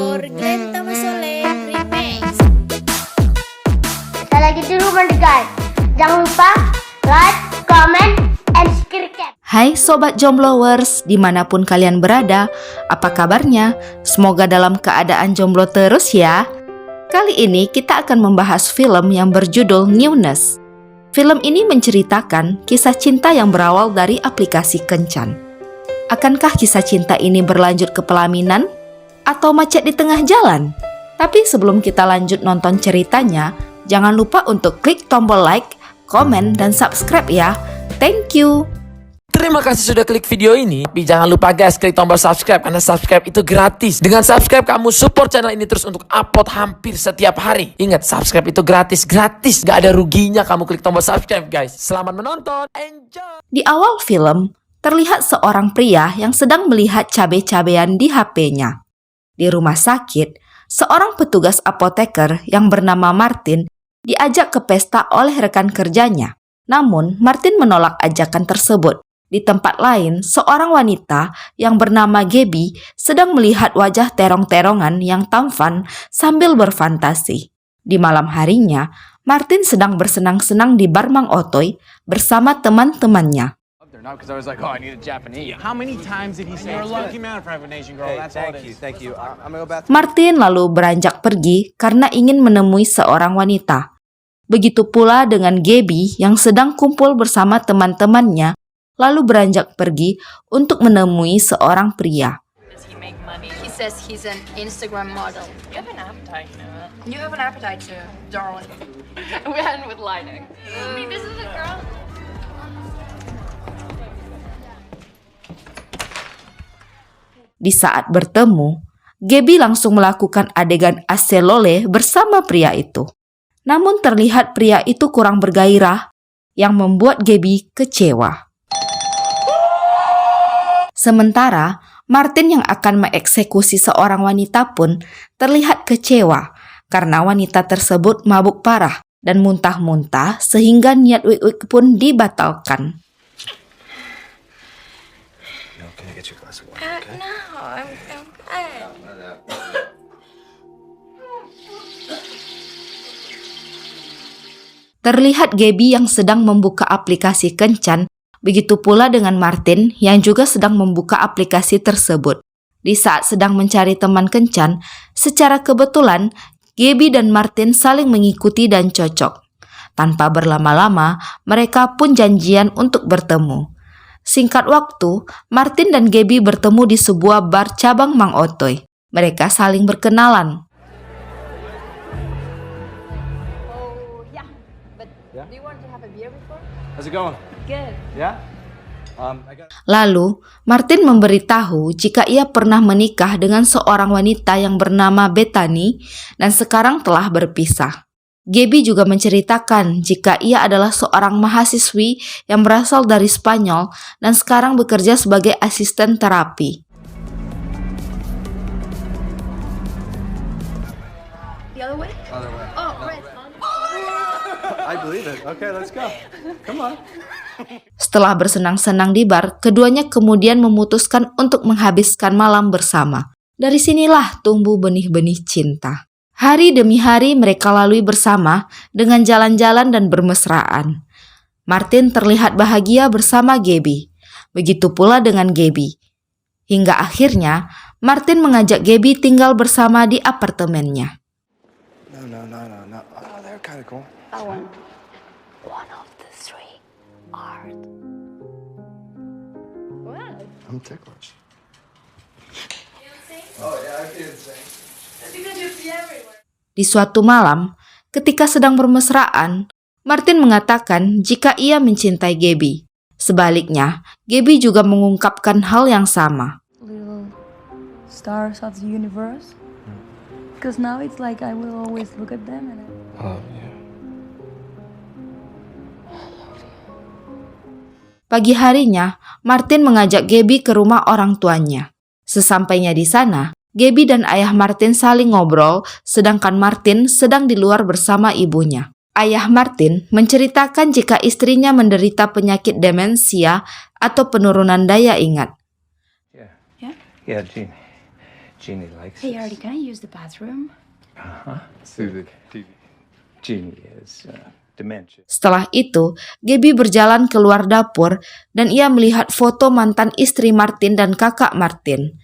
for Glenn Tamasole Remix. Sekali lagi dulu mendengar. Jangan lupa like, comment, and subscribe. Hai Sobat Jomblowers, dimanapun kalian berada, apa kabarnya? Semoga dalam keadaan jomblo terus ya. Kali ini kita akan membahas film yang berjudul Newness. Film ini menceritakan kisah cinta yang berawal dari aplikasi kencan. Akankah kisah cinta ini berlanjut ke pelaminan? Atau macet di tengah jalan? Tapi sebelum kita lanjut nonton ceritanya, jangan lupa untuk klik tombol like, komen, dan subscribe ya. Thank you! Terima kasih sudah klik video ini. Tapi jangan lupa guys, klik tombol subscribe karena subscribe itu gratis. Dengan subscribe kamu support channel ini terus untuk upload hampir setiap hari. Ingat, subscribe itu gratis. Gak ada ruginya kamu klik tombol subscribe guys. Selamat menonton. Enjoy. Di awal film, terlihat seorang pria yang sedang melihat cabai-cabean di HP-nya. Di rumah sakit, seorang petugas apoteker yang bernama Martin diajak ke pesta oleh rekan kerjanya. Namun, Martin menolak ajakan tersebut. Di tempat lain, seorang wanita yang bernama Gaby sedang melihat wajah terong-terongan yang tampan sambil berfantasi. Di malam harinya, Martin sedang bersenang-senang di bar Mang Otoy bersama teman-temannya. Because I was like, oh, I need a Japanese. How many times did he say? You're a lucky man for having an Asian girl. That's all it is. Thank you. I'm gonna go back. Martin lalu beranjak pergi karena ingin menemui seorang wanita. Begitu pula dengan Gaby yang sedang kumpul bersama teman-temannya, lalu beranjak pergi untuk menemui seorang pria. Does he make money? He says he's an Instagram model. You have an appetite, Noah. You have an appetite too, darling. We end with lighting. I mean, this is a girl. Di saat bertemu, Gaby langsung melakukan adegan aselole bersama pria itu. Namun terlihat pria itu kurang bergairah, yang membuat Gaby kecewa. Sementara, Martin yang akan mengeksekusi seorang wanita pun terlihat kecewa karena wanita tersebut mabuk parah dan muntah-muntah sehingga niat wik-wik pun dibatalkan. Can I get you a glass of water? Okay. No, I'm good. Terlihat Gaby yang sedang membuka aplikasi kencan, begitu pula dengan Martin yang juga sedang membuka aplikasi tersebut. Di saat sedang mencari teman kencan, secara kebetulan Gaby dan Martin saling mengikuti dan cocok. Tanpa berlama-lama, mereka pun janjian untuk bertemu. Singkat waktu, Martin dan Gaby bertemu di sebuah bar cabang Mang Otoy. Mereka saling berkenalan. Do you want to have a beer before? How's it going? Good. Yeah. Lalu, Martin memberitahu jika ia pernah menikah dengan seorang wanita yang bernama Bethany dan sekarang telah berpisah. Gaby juga menceritakan jika ia adalah seorang mahasiswi yang berasal dari Spanyol dan sekarang bekerja sebagai asisten terapi. The other way? Other way. Oh, right. I believe it. Okay, let's go. Come on. Setelah bersenang-senang di bar, keduanya kemudian memutuskan untuk menghabiskan malam bersama. Dari sinilah tumbuh benih-benih cinta. Hari demi hari mereka lalui bersama dengan jalan-jalan dan bermesraan. Martin terlihat bahagia bersama Gaby. Begitu pula dengan Gaby. Hingga akhirnya, Martin mengajak Gaby tinggal bersama di apartemennya. No. Oh, they're kind of cool. One of the three art. What? I'm ticklish. Oh yeah, I can sing. Because you see everywhere. Di suatu malam, ketika sedang bermesraan, Martin mengatakan jika ia mencintai Gaby. Sebaliknya, Gaby juga mengungkapkan hal yang sama. Little stars of the universe. Because now it's like I will always look at them and Oh yeah. Pagi harinya, Martin mengajak Gaby ke rumah orang tuanya. Sesampainya di sana, Gaby dan ayah Martin saling ngobrol, sedangkan Martin sedang di luar bersama ibunya. Ayah Martin menceritakan jika istrinya menderita penyakit demensia atau penurunan daya ingat. Yeah, Jean. Jeannie likes Hey, Artie, can I use the bathroom? Susan, Jeannie is dementia. Setelah itu, Gabby berjalan keluar dapur dan ia melihat foto mantan istri Martin dan kakak Martin.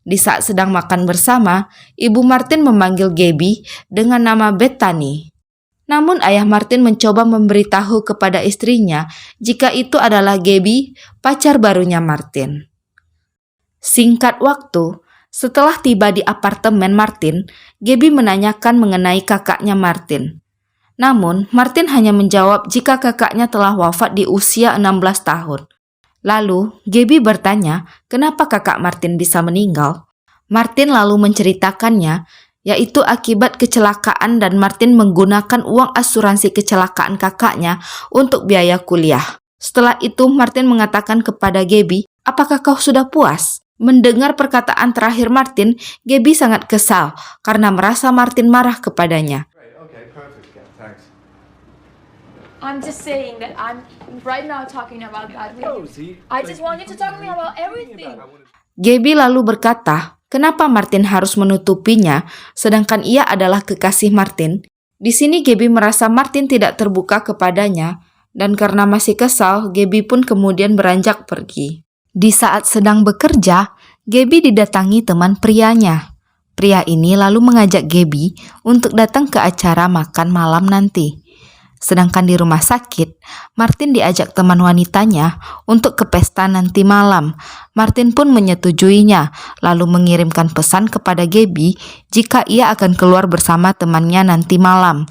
Di saat sedang makan bersama, ibu Martin memanggil Gabby dengan nama Bethany. Namun ayah Martin mencoba memberitahu kepada istrinya jika itu adalah Gabby, pacar barunya Martin. Singkat waktu, setelah tiba di apartemen Martin, Gabby menanyakan mengenai kakaknya Martin. Namun, Martin hanya menjawab jika kakaknya telah wafat di usia 16 tahun. Lalu, Gabby bertanya kenapa kakak Martin bisa meninggal. Martin lalu menceritakannya, yaitu akibat kecelakaan dan Martin menggunakan uang asuransi kecelakaan kakaknya untuk biaya kuliah. Setelah itu, Martin mengatakan kepada Gabby, "Apakah kau sudah puas?" Mendengar perkataan terakhir Martin, Gabby sangat kesal karena merasa Martin marah kepadanya. Okay, perfect. Yeah, thanks. I'm just saying that I'm right now talking about that with you. See? I just want you to talk to me about everything. Gabby lalu berkata, kenapa Martin harus menutupinya, sedangkan ia adalah kekasih Martin? Di sini Gabby merasa Martin tidak terbuka kepadanya, dan karena masih kesal, Gabby pun kemudian beranjak pergi. Di saat sedang bekerja, Gabby didatangi teman prianya. Pria ini lalu mengajak Gabby untuk datang ke acara makan malam nanti. Sedangkan di rumah sakit, Martin diajak teman wanitanya untuk ke pesta nanti malam. Martin pun menyetujuinya, lalu mengirimkan pesan kepada Gabby jika ia akan keluar bersama temannya nanti malam.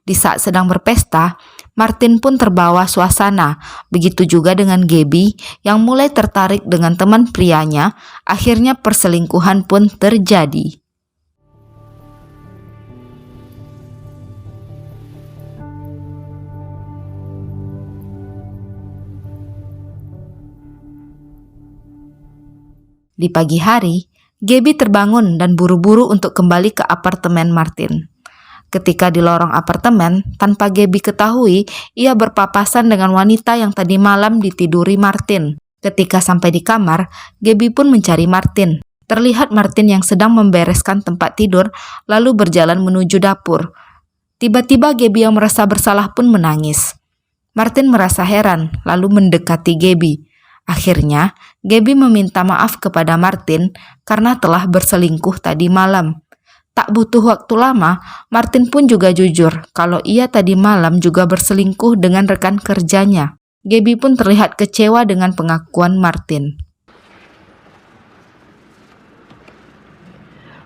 Di saat sedang berpesta, Martin pun terbawa suasana. Begitu juga dengan Gabby yang mulai tertarik dengan teman prianya. Akhirnya perselingkuhan pun terjadi. Di pagi hari, Gabby terbangun dan buru-buru untuk kembali ke apartemen Martin. Ketika di lorong apartemen, tanpa Gabby ketahui, ia berpapasan dengan wanita yang tadi malam ditiduri Martin. Ketika sampai di kamar, Gabby pun mencari Martin. Terlihat Martin yang sedang membereskan tempat tidur, lalu berjalan menuju dapur. Tiba-tiba Gabby yang merasa bersalah pun menangis. Martin merasa heran, lalu mendekati Gabby. Akhirnya, Gabby meminta maaf kepada Martin karena telah berselingkuh tadi malam. Tak butuh waktu lama, Martin pun juga jujur kalau ia tadi malam juga berselingkuh dengan rekan kerjanya. Gabby pun terlihat kecewa dengan pengakuan Martin.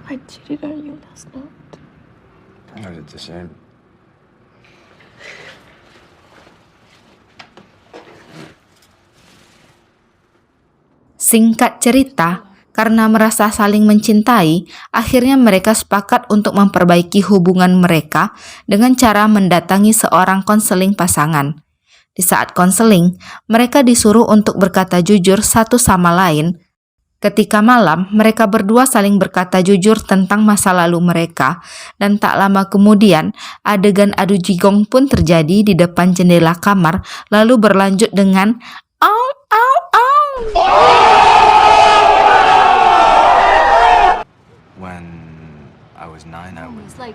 I cheated on you last night. It's a shame. Singkat cerita, karena merasa saling mencintai, akhirnya mereka sepakat untuk memperbaiki hubungan mereka dengan cara mendatangi seorang konseling pasangan. Di saat konseling, mereka disuruh untuk berkata jujur satu sama lain. Ketika malam, mereka berdua saling berkata jujur tentang masa lalu mereka, dan tak lama kemudian, adegan adu jigong pun terjadi di depan jendela kamar, lalu berlanjut dengan "Au, au, au". When I was 9, I was It's like,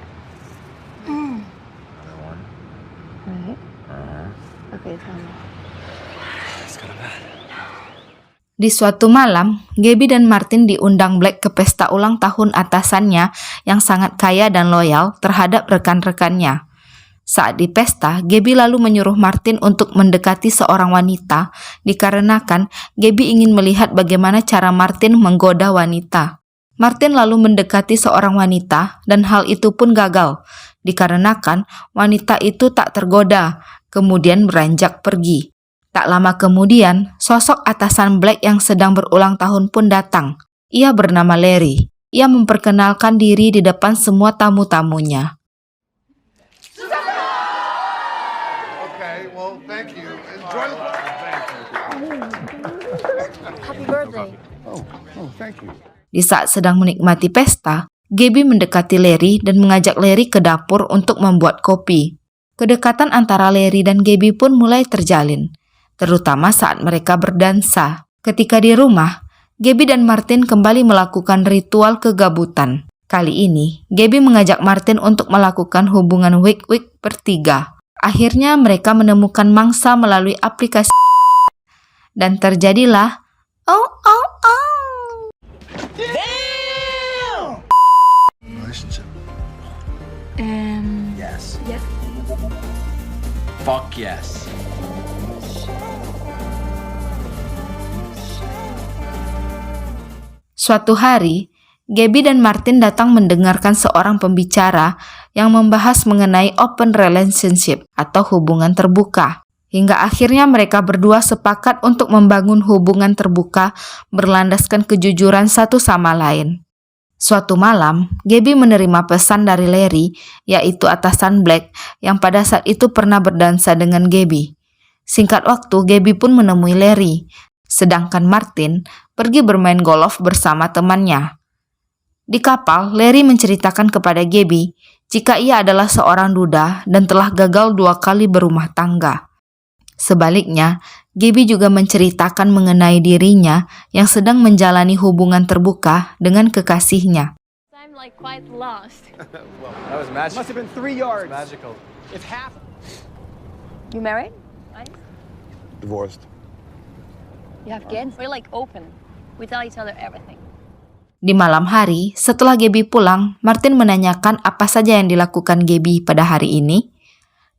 another one. Right? Okay, tell me. It's kind of bad. Di suatu malam, Gabby dan Martin diundang Black ke pesta ulang tahun atasannya yang sangat kaya dan loyal terhadap rekan-rekannya. Saat di pesta, Gabby lalu menyuruh Martin untuk mendekati seorang wanita dikarenakan Gabby ingin melihat bagaimana cara Martin menggoda wanita. Martin lalu mendekati seorang wanita dan hal itu pun gagal dikarenakan wanita itu tak tergoda, kemudian beranjak pergi. Tak lama kemudian, sosok atasan Black yang sedang berulang tahun pun datang. Ia bernama Larry. Ia memperkenalkan diri di depan semua tamu-tamunya. Okay, well, thank you. Enjoy the happy birthday. Oh, thank you. Di saat sedang menikmati pesta, Gabby mendekati Larry dan mengajak Larry ke dapur untuk membuat kopi. Kedekatan antara Larry dan Gabby pun mulai terjalin, terutama saat mereka berdansa. Ketika di rumah, Gabby dan Martin kembali melakukan ritual kegabutan. Kali ini, Gabby mengajak Martin untuk melakukan hubungan wik-wik bertiga. Akhirnya mereka menemukan mangsa melalui aplikasi dan terjadilah Relationship. Yes. Yes. Fuck yes. Suatu hari, Gabby dan Martin datang mendengarkan seorang pembicara yang membahas mengenai open relationship atau hubungan terbuka. Hingga akhirnya mereka berdua sepakat untuk membangun hubungan terbuka berlandaskan kejujuran satu sama lain. Suatu malam, Gabby menerima pesan dari Larry, yaitu atasan Black yang pada saat itu pernah berdansa dengan Gabby. Singkat waktu, Gabby pun menemui Larry, sedangkan Martin pergi bermain golf bersama temannya. Di kapal, Larry menceritakan kepada Gabby jika ia adalah seorang duda dan telah gagal 2 kali berumah tangga. Sebaliknya, Gabby juga menceritakan mengenai dirinya yang sedang menjalani hubungan terbuka dengan kekasihnya. I'm like quite lost. That was magic. Must have been 3 yards. Magical. If half. You married? Divorced. You have kids? We're like open. We tell each other everything. Di malam hari, setelah Gabby pulang, Martin menanyakan apa saja yang dilakukan Gabby pada hari ini.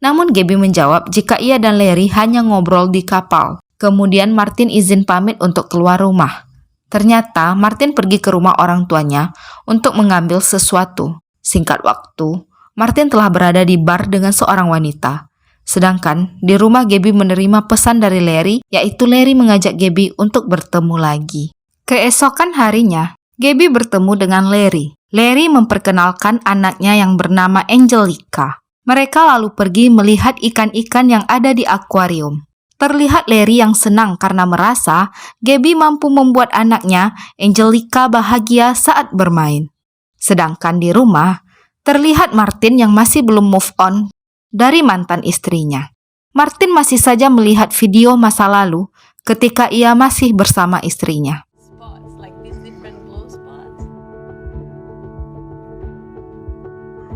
Namun Gabby menjawab jika ia dan Larry hanya ngobrol di kapal. Kemudian Martin izin pamit untuk keluar rumah. Ternyata Martin pergi ke rumah orang tuanya untuk mengambil sesuatu. Singkat waktu, Martin telah berada di bar dengan seorang wanita. Sedangkan di rumah Gabby menerima pesan dari Larry, yaitu Larry mengajak Gabby untuk bertemu lagi. Keesokan harinya, Gabby bertemu dengan Larry. Larry memperkenalkan anaknya yang bernama Angelica. Mereka lalu pergi melihat ikan-ikan yang ada di akuarium. Terlihat Larry yang senang karena merasa Gabby mampu membuat anaknya, Angelica, bahagia saat bermain. Sedangkan di rumah, terlihat Martin yang masih belum move on dari mantan istrinya. Martin masih saja melihat video masa lalu ketika ia masih bersama istrinya. Spots, like these different blue spots.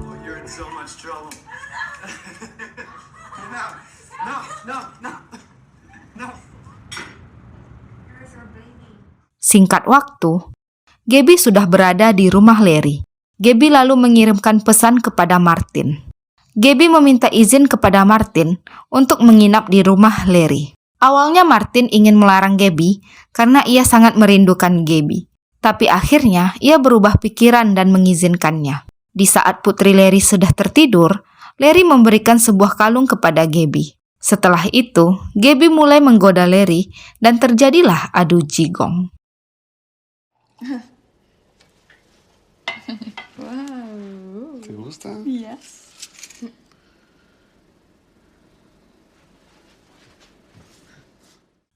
Oh, you're in so much trouble. No. Singkat waktu, Gabby sudah berada di rumah Larry. Gabby lalu mengirimkan pesan kepada Martin. Gabby meminta izin kepada Martin untuk menginap di rumah Larry. Awalnya Martin ingin melarang Gabby karena ia sangat merindukan Gabby. Tapi akhirnya ia berubah pikiran dan mengizinkannya. Di saat putri Larry sudah tertidur, Larry memberikan sebuah kalung kepada Gabby. Setelah itu, Gabby mulai menggoda Larry dan terjadilah adu jigong. ¿Te gusta? Yes.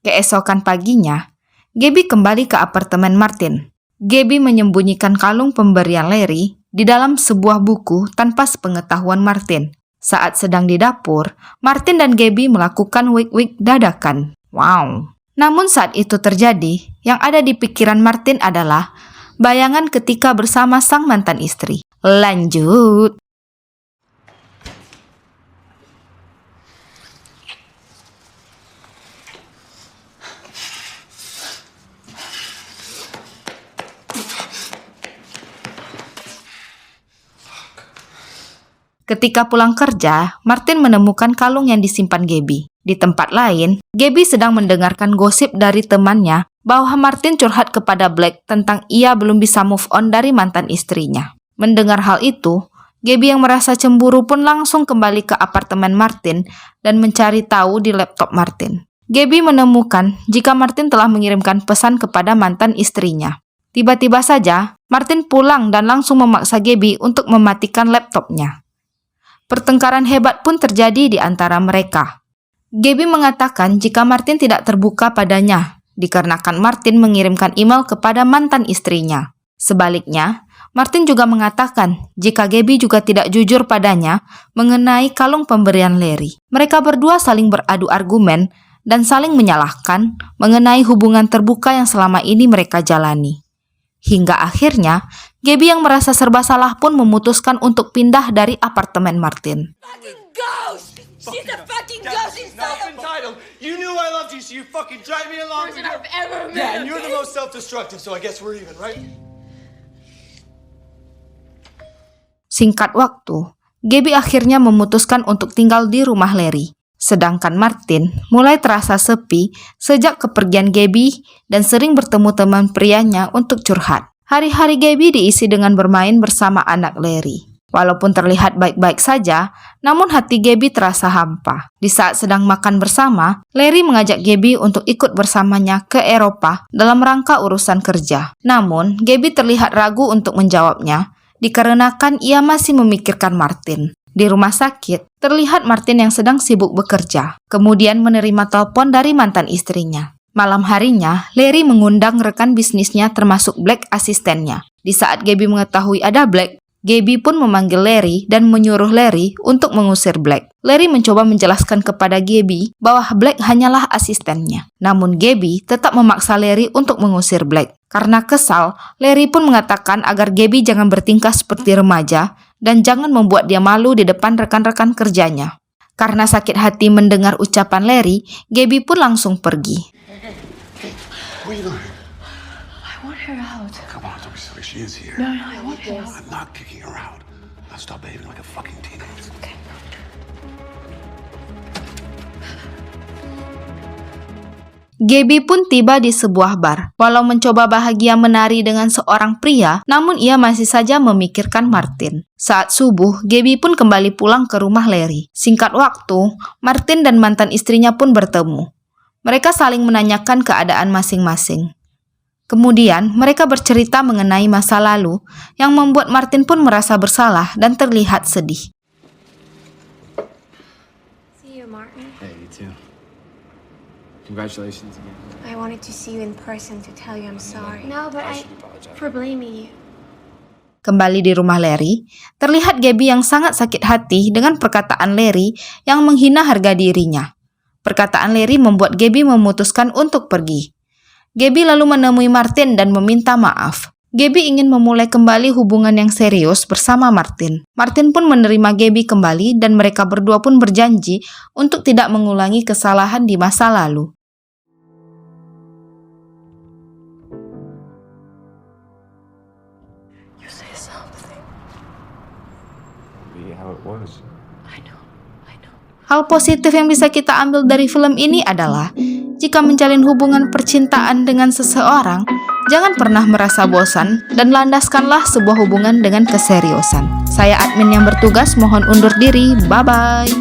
Keesokan paginya, Gabby kembali ke apartemen Martin. Gabby menyembunyikan kalung pemberian Larry di dalam sebuah buku tanpa sepengetahuan Martin. Saat sedang di dapur, Martin dan Gabby melakukan wik-wik dadakan. Wow! Namun saat itu terjadi, yang ada di pikiran Martin adalah bayangan ketika bersama sang mantan istri. Lanjut! Ketika pulang kerja, Martin menemukan kalung yang disimpan Gabby. Di tempat lain, Gabby sedang mendengarkan gosip dari temannya bahwa Martin curhat kepada Black tentang ia belum bisa move on dari mantan istrinya. Mendengar hal itu, Gabby yang merasa cemburu pun langsung kembali ke apartemen Martin dan mencari tahu di laptop Martin. Gabby menemukan jika Martin telah mengirimkan pesan kepada mantan istrinya. Tiba-tiba saja, Martin pulang dan langsung memaksa Gabby untuk mematikan laptopnya. Pertengkaran hebat pun terjadi di antara mereka. Gabby mengatakan jika Martin tidak terbuka padanya, dikarenakan Martin mengirimkan email kepada mantan istrinya. Sebaliknya, Martin juga mengatakan jika Gabby juga tidak jujur padanya mengenai kalung pemberian Larry. Mereka berdua saling beradu argumen dan saling menyalahkan mengenai hubungan terbuka yang selama ini mereka jalani. Hingga akhirnya, Gabby yang merasa serba salah pun memutuskan untuk pindah dari apartemen Martin. She's a fucking ghost inside of Self-entitled. You knew I loved you, so you fucking drag me along. person I've ever met. Yeah, and you're the most self-destructive, so I guess we're even, right? Singkat waktu, Gabby akhirnya memutuskan untuk tinggal di rumah Larry. Sedangkan Martin mulai terasa sepi sejak kepergian Gabby dan sering bertemu teman prianya untuk curhat. Hari-hari Gabby diisi dengan bermain bersama anak Larry. Walaupun terlihat baik-baik saja, namun hati Gabby terasa hampa. Di saat sedang makan bersama, Larry mengajak Gabby untuk ikut bersamanya ke Eropa dalam rangka urusan kerja. Namun, Gabby terlihat ragu untuk menjawabnya, dikarenakan ia masih memikirkan Martin. Di rumah sakit, terlihat Martin yang sedang sibuk bekerja, kemudian menerima telepon dari mantan istrinya. Malam harinya, Larry mengundang rekan bisnisnya termasuk Black asistennya. Di saat Gabby mengetahui ada Black, Gabby pun memanggil Larry dan menyuruh Larry untuk mengusir Black. Larry mencoba menjelaskan kepada Gabby bahwa Black hanyalah asistennya. Namun Gabby tetap memaksa Larry untuk mengusir Black. Karena kesal, Larry pun mengatakan agar Gabby jangan bertingkah seperti remaja dan jangan membuat dia malu di depan rekan-rekan kerjanya. Karena sakit hati mendengar ucapan Larry, Gabby pun langsung pergi. What are you doing? I want her out. Come on, don't be silly. She is here. No, I want her out. I'm not kicking her out. Now stop behaving like a fucking teenager. Okay. Gabby pun tiba di sebuah bar. Walau mencoba bahagia menari dengan seorang pria, namun ia masih saja memikirkan Martin. Saat subuh, Gabby pun kembali pulang ke rumah Larry. Singkat waktu, Martin dan mantan istrinya pun bertemu. Mereka saling menanyakan keadaan masing-masing. Kemudian, mereka bercerita mengenai masa lalu yang membuat Martin pun merasa bersalah dan terlihat sedih. See you, Martin. Hey, you too. Congratulations again. I wanted to see you in person to tell you I'm sorry. No, but I should apologize. for blaming you. Kembali di rumah Larry, terlihat Gabby yang sangat sakit hati dengan perkataan Larry yang menghina harga dirinya. Perkataan Larry membuat Gabby memutuskan untuk pergi. Gabby lalu menemui Martin dan meminta maaf. Gabby ingin memulai kembali hubungan yang serius bersama Martin. Martin pun menerima Gabby kembali dan mereka berdua pun berjanji untuk tidak mengulangi kesalahan di masa lalu. You say something. Be how it was. I know. Hal positif yang bisa kita ambil dari film ini adalah, jika menjalin hubungan percintaan dengan seseorang, jangan pernah merasa bosan dan landaskanlah sebuah hubungan dengan keseriusan. Saya admin yang bertugas mohon undur diri, bye-bye.